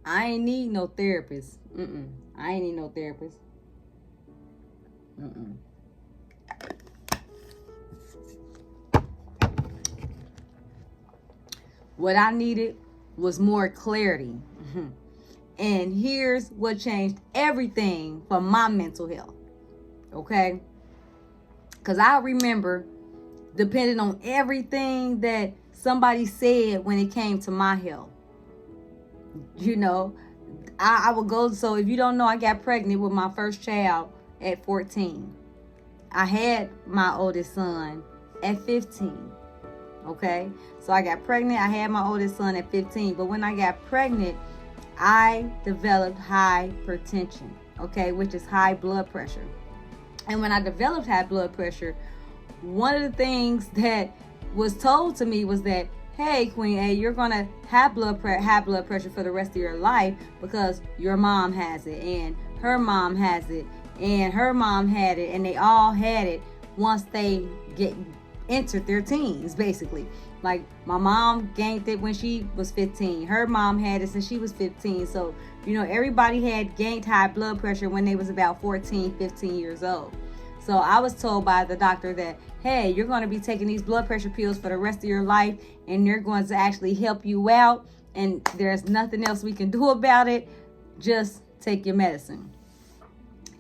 I ain't need no therapist. I ain't need no therapist. What I needed was more clarity. And here's what changed everything for my mental health. Okay? Because I remember depending on everything that somebody said when it came to my health. You know, I would go, so if you don't know, I got pregnant with my first child at 14. I had my oldest son at 15. Okay, so I got pregnant. I had my oldest son at 15. But when I got pregnant, I developed hypertension, okay, which is high blood pressure. And when I developed high blood pressure, one of the things that was told to me was that, hey, Queen A, you're going to have high blood pressure for the rest of your life because your mom has it, and her mom has it, and her mom had it, and they all had it once they entered their teens, basically. Like, my mom gained it when she was 15. Her mom had it since she was 15. So, you know, everybody had gained high blood pressure when they was about 14, 15 years old. So I was told by the doctor that, hey, you're going to be taking these blood pressure pills for the rest of your life, and they're going to actually help you out, and there's nothing else we can do about it. Just take your medicine.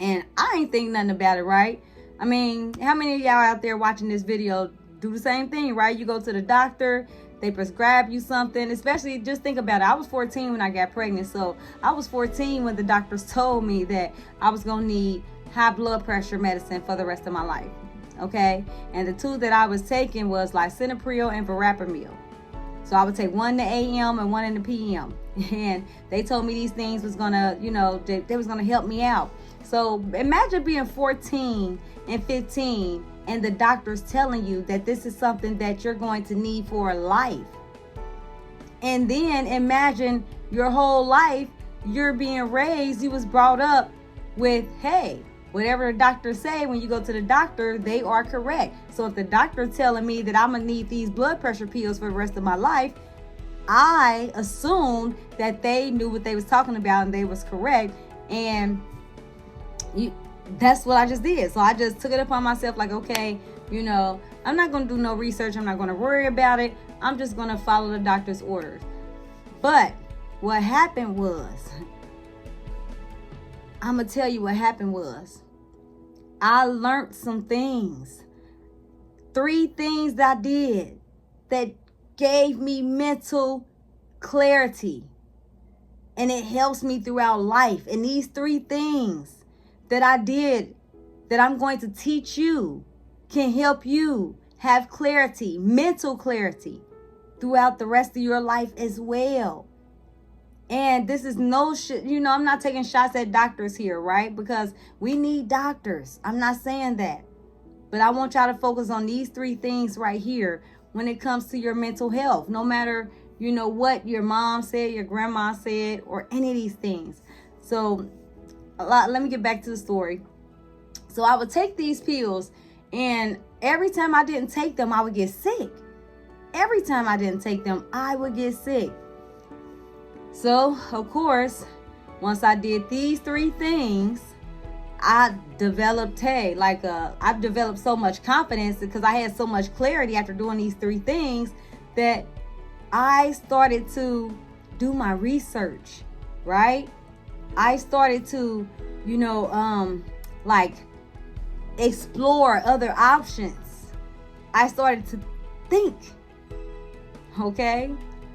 And I ain't think nothing about it, right? I mean, how many of y'all out there watching this video do the same thing, right? You go to the doctor, they prescribe you something. Especially, just think about it. I was 14 when I got pregnant. So I was 14 when the doctors told me that I was going to need high blood pressure medicine for the rest of my life. Okay? And the two that I was taking was lisinopril and verapamil. So I would take one in the AM and one in the PM. And they told me these things was going to, you know, they was going to help me out. So imagine being 14 and 15 and the doctor's telling you that this is something that you're going to need for life. And then imagine your whole life, you're being raised, you was brought up with, hey, whatever the doctors say, when you go to the doctor, they are correct. So if the doctor's telling me that I'm going to need these blood pressure pills for the rest of my life, I assumed that they knew what they was talking about and they was correct. And that's what I just did. So I just took it upon myself, like, okay, you know, I'm not going to do no research. I'm not going to worry about it. I'm just going to follow the doctor's orders. But what happened was, I'm going to tell you what happened was, I learned some things. 3 things that I did that gave me mental clarity. And it helps me throughout life. And these 3 things that I did, that I'm going to teach you, can help you have clarity, mental clarity, throughout the rest of your life as well. And this is no shit, you know, I'm not taking shots at doctors here, right? Because we need doctors. I'm not saying that. But I want y'all to focus on these 3 things right here when it comes to your mental health. No matter, you know, what your mom said, your grandma said, or any of these things. So let me get back to the story. So I would take these pills, and every time I didn't take them, I would get sick. Every time I didn't take them, I would get sick. So, of course, once I did these 3 things, I developed, I've developed so much confidence because I had so much clarity after doing these 3 things that I started to do my research, right? I started to, you know, explore other options. I started to think, okay?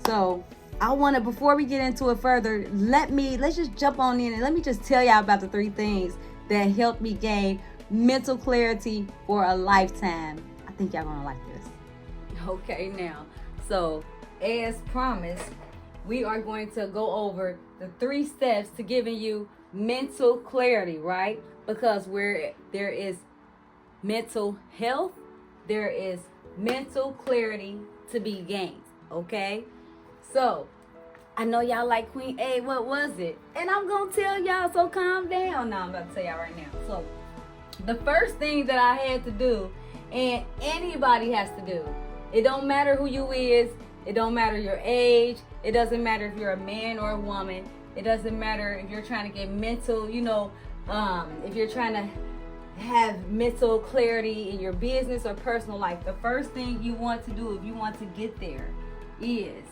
So I want to, before we get into it further, let's just jump on in and let me just tell y'all about the 3 things that helped me gain mental clarity for a lifetime. I think y'all gonna like this. Okay, now, so as promised, we are going to go over the 3 steps to giving you mental clarity, right? Because where there is mental health, there is mental clarity to be gained, okay? So, I know y'all like Queen A, what was it? And I'm going to tell y'all, so calm down. Now I'm about to tell y'all right now. So, the first thing that I had to do, and anybody has to do, it don't matter who you is, it don't matter your age, It doesn't matter if you're a man or a woman. It doesn't matter if you're trying to get mental, if you're trying to have mental clarity in your business or personal life. The first thing you want to do if you want to get there is,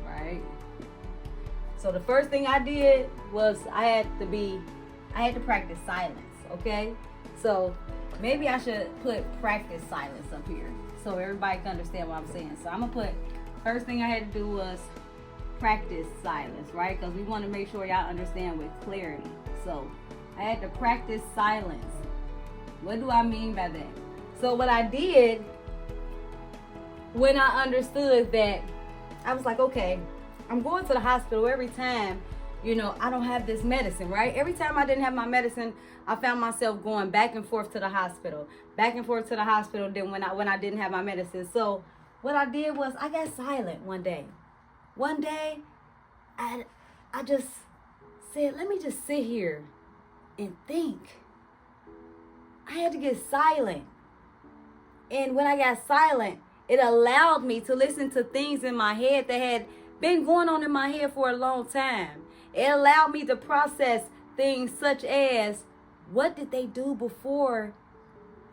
right? So the first thing I did was I had to practice silence, okay? So maybe I should put practice silence up here so everybody can understand what I'm saying. So I'm gonna put, first thing I had to do was practice silence, right? Because we want to make sure y'all understand with clarity. So I had to practice silence. What do I mean by that? So what I did when I understood that, I was like, okay, I'm going to the hospital every time, I don't have this medicine, right? Every time I didn't have my medicine, I found myself going back and forth to the hospital, then when I didn't have my medicine. So what I did was I got silent one day. One day, I just said, let me just sit here and think. I had to get silent. And when I got silent, it allowed me to listen to things in my head that had been going on in my head for a long time. It allowed me to process things such as, what did they do before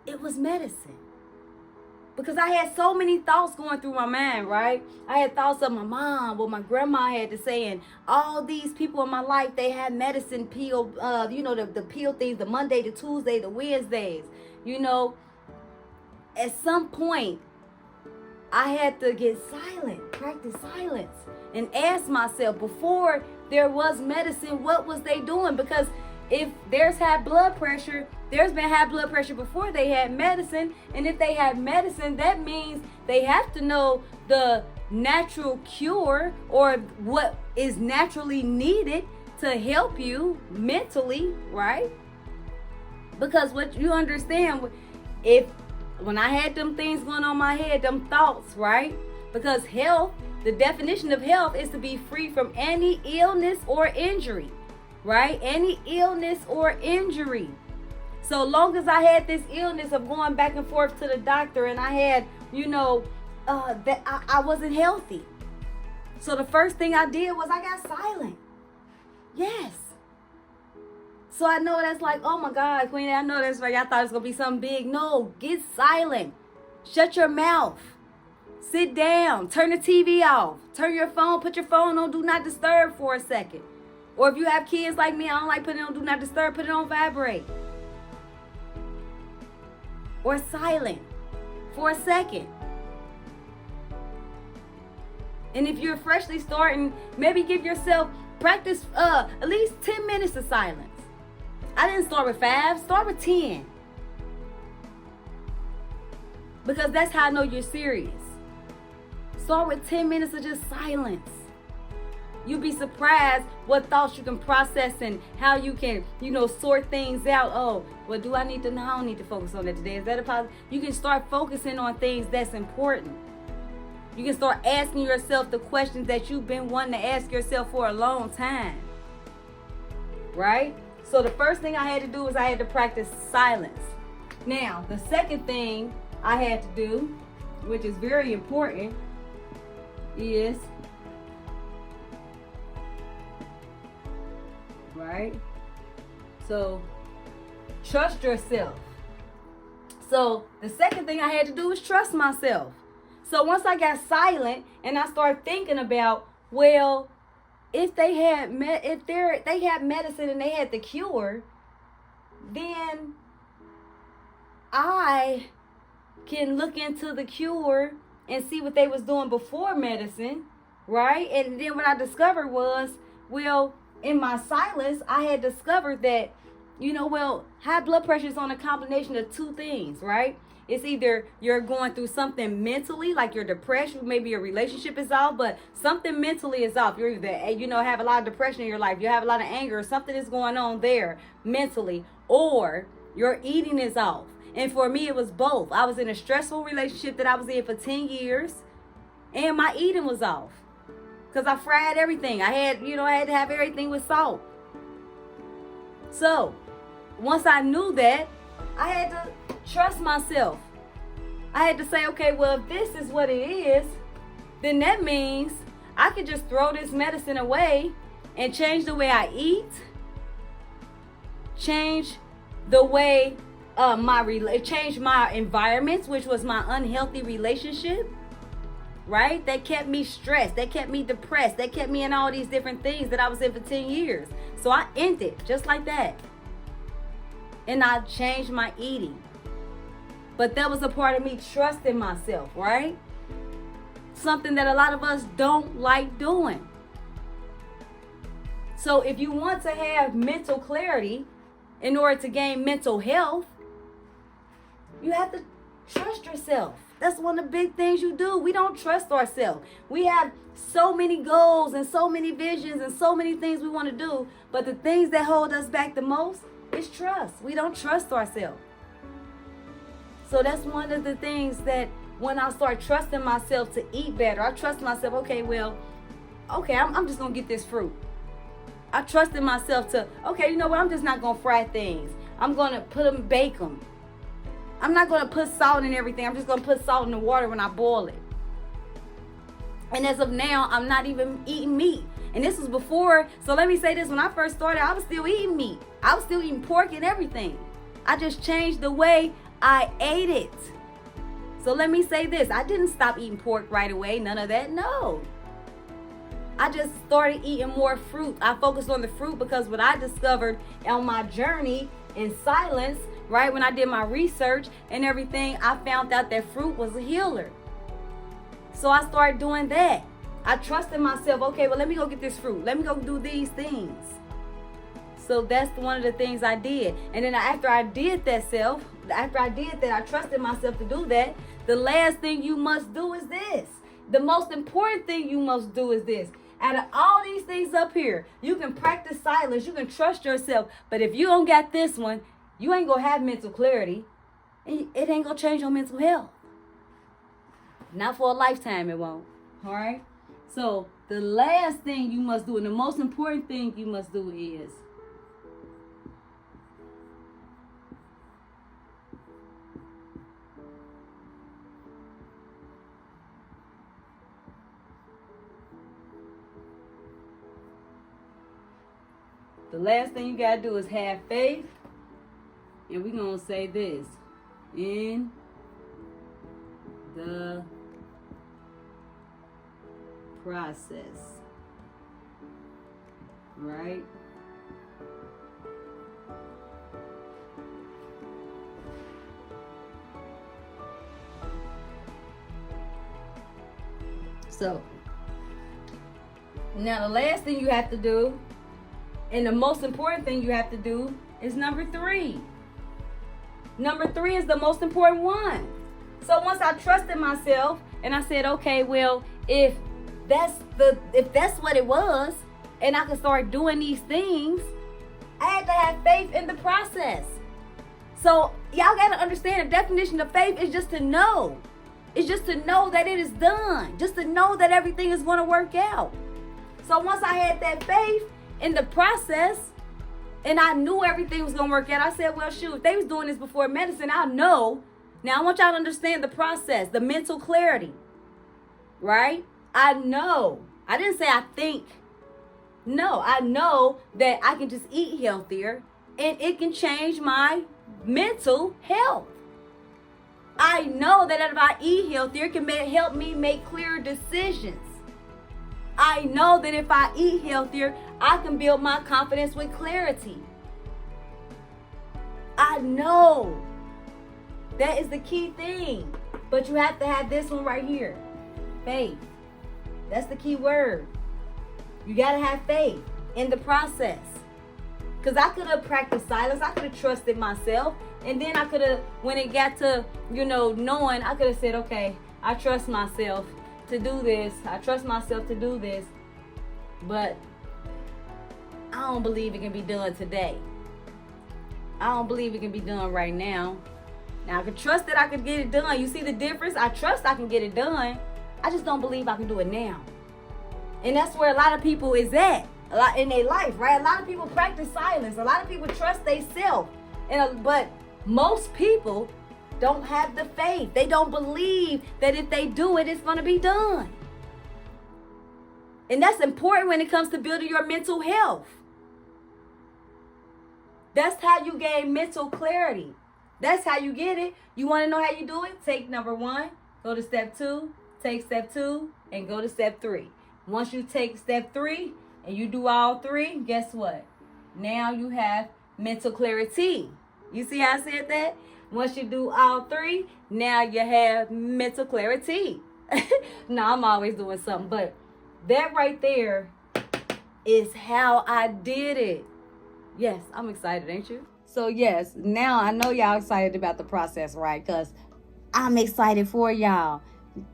it was medicine? Because I had so many thoughts going through my mind, right? I had thoughts of my mom, what my grandma had to say, and all these people in my life, they had medicine pill, the pill things, the Monday, the Tuesday, the Wednesdays. At some point, I had to get silent, practice silence, and ask myself, before there was medicine, what was they doing? Because if there's high blood pressure, there's been high blood pressure before they had medicine. And if they had medicine, that means they have to know the natural cure or what is naturally needed to help you mentally, right? Because what you understand, when I had them things going on in my head, them thoughts, right? Because health, the definition of health is to be free from any illness or injury. Right? Any illness or injury. So long as I had this illness of going back and forth to the doctor, and I had, that I wasn't healthy. So the first thing I did was I got silent. Yes. So I know that's like, oh my God, Queen, I know that's right. I thought it was going to be something big. No, get silent. Shut your mouth. Sit down. Turn the TV off. Turn your phone. Put your phone on Do Not Disturb for a second. Or if you have kids like me, I don't like putting it on Do Not Disturb, put it on vibrate. Or silent for a second. And if you're freshly starting, maybe give yourself practice at least 10 minutes of silence. I didn't start with 5, start with 10. Because that's how I know you're serious. Start with 10 minutes of just silence. You'll be surprised what thoughts you can process and how you can, sort things out. Oh, well, do I need to know? I don't need to focus on that today. Is that a positive? You can start focusing on things that's important. You can start asking yourself the questions that you've been wanting to ask yourself for a long time. Right? So the first thing I had to do was I had to practice silence. Now, the second thing I had to do, which is very important, is, right? So trust yourself. So the second thing I had to do was trust myself. So once I got silent and I started thinking about, well, if they had medicine and they had the cure, then I can look into the cure and see what they was doing before medicine, right? And then what I discovered was, well, in my silence, I had discovered that, high blood pressure is on a combination of two things, right? It's either you're going through something mentally, like you're depressed, maybe your relationship is off, but something mentally is off. You're either, have a lot of depression in your life, you have a lot of anger, something is going on there mentally, or your eating is off. And for me, it was both. I was in a stressful relationship that I was in for 10 years, and my eating was off. Because I fried everything. I had to have everything with salt. So, once I knew that, I had to trust myself. I had to say, okay, well, if this is what it is, then that means I could just throw this medicine away and change the way I eat, change the way change my environments, which was my unhealthy relationship, right? That kept me stressed, that kept me depressed, that kept me in all these different things that I was in for 10 years. So I ended just like that. And I changed my eating. But that was a part of me trusting myself, right? Something that a lot of us don't like doing. So if you want to have mental clarity in order to gain mental health, you have to trust yourself. That's one of the big things you do. We don't trust ourselves. We have so many goals and so many visions and so many things we want to do. But the things that hold us back the most is trust. We don't trust ourselves. So that's one of the things that when I start trusting myself to eat better, I trust myself, I'm just going to get this fruit. I trusted myself to, you know what, I'm just not going to fry things. I'm going to bake them. I'm not going to put salt in everything. I'm just going to put salt in the water when I boil it. And as of now, I'm not even eating meat. And this was before, so let me say this, when I first started, I was still eating meat. I was still eating pork and everything. I just changed the way I ate it. So let me say this, I didn't stop eating pork right away, none of that, no. I just started eating more fruit. I focused on the fruit because what I discovered on my journey in silence, right, when I did my research and everything, I found out that fruit was a healer. So I started doing that. I trusted myself, let me go get this fruit. Let me go do these things. So that's one of the things I did. And then after I did that, I trusted myself to do that. The last thing you must do is this. The most important thing you must do is this. Out of all these things up here, you can practice silence, you can trust yourself. But if you don't got this one, you ain't gonna have mental clarity. And it ain't gonna change your mental health. Not for a lifetime, it won't. All right? So the last thing you must do, and the most important thing you must do is you gotta do is have faith. And we're gonna say this. In the process. Right? So, now the last thing you have to do, and the most important thing you have to do, is number 3. Number 3 is the most important one. So once I trusted myself and I said, if that's what it was, and I could start doing these things, I had to have faith in the process. So y'all got to understand the definition of faith is just to know. It's just to know that it is done. Just to know that everything is going to work out. So once I had that faith in the process, and I knew everything was going to work out, I said, if they was doing this before medicine, I know. Now I want y'all to understand the process, the mental clarity, right? I know. I didn't say I think. No, I know that I can just eat healthier and it can change my mental health. I know that if I eat healthier, it can help me make clearer decisions. I know that if I eat healthier, I can build my confidence with clarity. I know. That is the key thing. But you have to have this one right here. Faith. That's the key word. You got to have faith in the process. Because I could have practiced silence. I could have trusted myself. And then I could have, when it got to, knowing, I could have said, I trust myself to do this. I trust myself to do this. But I don't believe it can be done today. I don't believe it can be done right now. Now, I can trust that I can get it done. You see the difference? I trust I can get it done. I just don't believe I can do it now. And that's where a lot of people is at a lot in their life, right? A lot of people practice silence. A lot of people trust themselves. But most people don't have the faith. They don't believe that if they do it, it's going to be done. And that's important when it comes to building your mental health. That's how you gain mental clarity. That's how you get it. You want to know how you do it? Take number 1, go to step 2, take step 2, and go to step 3. Once you take step 3 and you do all 3, guess what? Now you have mental clarity. You see how I said that? Once you do all 3, now you have mental clarity. No, I'm always doing something, but that right there is how I did it. Yes, I'm excited, ain't you? So yes, now I know y'all excited about the process, right? Because I'm excited for y'all.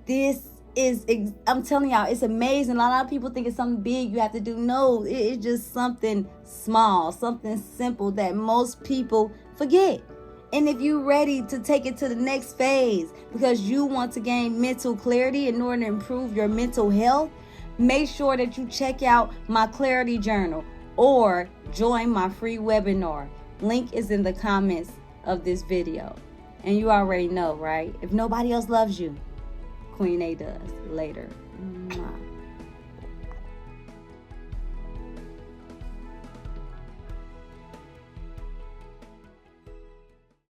This is, I'm telling y'all, it's amazing. A lot of people think it's something big you have to do. No, it's just something small, something simple that most people forget. And if you're ready to take it to the next phase because you want to gain mental clarity in order to improve your mental health, make sure that you check out my clarity journal or join my free webinar. Link is in the comments of this video. And you already know, right? If nobody else loves you, Queen A does. Later.